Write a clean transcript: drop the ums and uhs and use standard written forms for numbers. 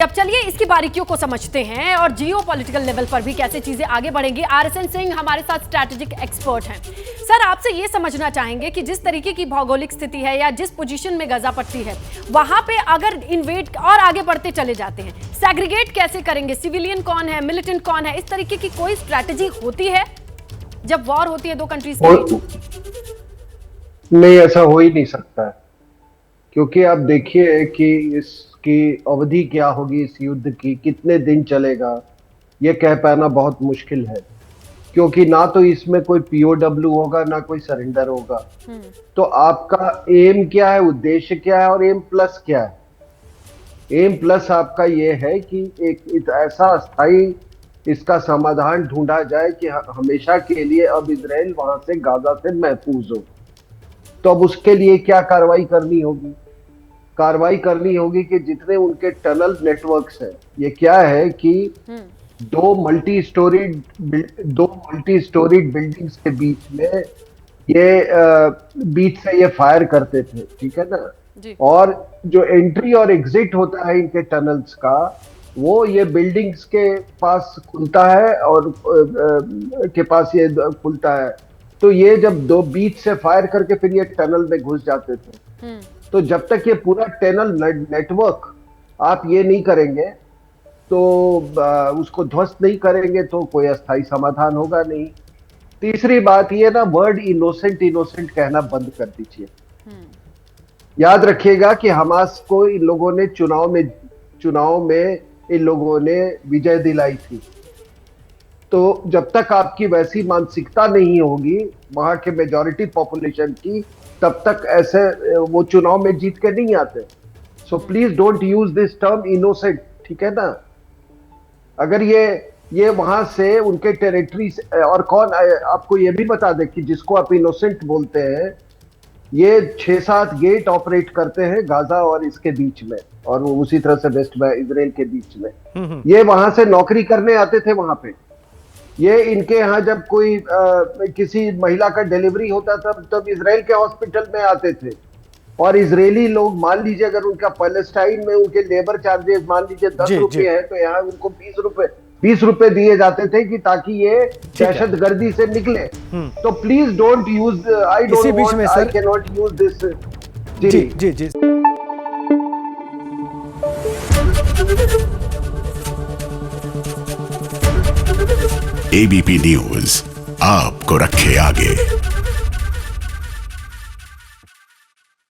अब चलिए इसकी बारीकियों को समझते हैं और जियो पॉलिटिकल लेवल पर भी कैसे चीजें आगे बढ़ेंगी। आरएसएन सिंह हमारे साथ स्ट्रैटेजिक एक्सपर्ट हैं। सर, आपसे ये समझना चाहेंगे कि जिस तरीके की भौगोलिक स्थिति है या जिस पोजीशन में गाजा पट्टी है, वहां पे अगर इन्वेड और आगे बढ़ते चले जाते हैं, सेग्रीगेट कैसे करेंगे? सिविलियन कौन है, मिलिटेंट कौन है? इस तरीके की कोई स्ट्रैटेजी होती है जब वॉर होती है दो कंट्रीज के बीच? नहीं, ऐसा हो ही नहीं सकता है, क्योंकि आप देखिए कि इसकी अवधि क्या होगी, इस युद्ध की कितने दिन चलेगा, ये कह पाना बहुत मुश्किल है, क्योंकि ना तो इसमें कोई पीओडब्ल्यू होगा ना कोई सरेंडर होगा। तो आपका एम क्या है, उद्देश्य क्या है और एम प्लस क्या है? एम प्लस आपका ये है कि एक ऐसा अस्थाई इसका समाधान ढूंढा जाए कि हमेशा के लिए अब इजराइल वहां से, गाजा से महफूज हो। तो अब उसके लिए क्या कार्रवाई करनी होगी? कार्रवाई करनी होगी कि जितने उनके टनल नेटवर्क्स हैं, ये क्या है कि दो मल्टी स्टोरीड बिल्डिंग्स के बीच में बीच से ये फायर करते थे, ठीक है ना जी। और जो एंट्री और एग्जिट होता है इनके टनल्स का, वो ये बिल्डिंग्स के पास खुलता है और के पास ये खुलता है। तो ये जब दो बीच से फायर करके फिर ये टनल में घुस जाते थे। तो जब तक ये पूरा टनल नेटवर्क आप ये नहीं करेंगे, तो उसको ध्वस्त नहीं करेंगे, तो कोई अस्थाई समाधान होगा नहीं। तीसरी बात ये ना, वर्ड इनोसेंट कहना बंद कर दीजिए। याद रखिएगा कि हमास को इन लोगों ने चुनाव में इन लोगों ने विजय दिलाई थी। तो जब तक आपकी वैसी मानसिकता नहीं होगी वहां के मेजॉरिटी पॉपुलेशन की, तब तक ऐसे वो चुनाव में जीत के नहीं आते। So please don't use this term innocent, ठीक है ना? अगर ये वहां से उनके टेरिटरी से, और कौन आपको ये भी बता दे कि जिसको आप इनोसेंट बोलते हैं, ये 6-7 गेट ऑपरेट करते हैं गाजा और इसके बीच में, और उसी तरह से वेस्ट इजराइल के बीच में। ये वहां से नौकरी करने आते थे वहां पे। ये इनके यहाँ जब कोई किसी महिला का डिलीवरी होता था तब इजराइल के हॉस्पिटल में आते थे। और इजरायली लोग, मान लीजिए अगर उनका पैलेस्टाइन में उनके लेबर चार्जेस मान लीजिए 10 रुपए है, तो यहाँ उनको 20 रुपए दिए जाते थे कि ताकि ये दहशतगर्दी से निकले। तो please don't use, I can not use this. जी जी जी। एबीपी न्यूज आपको रखे आगे।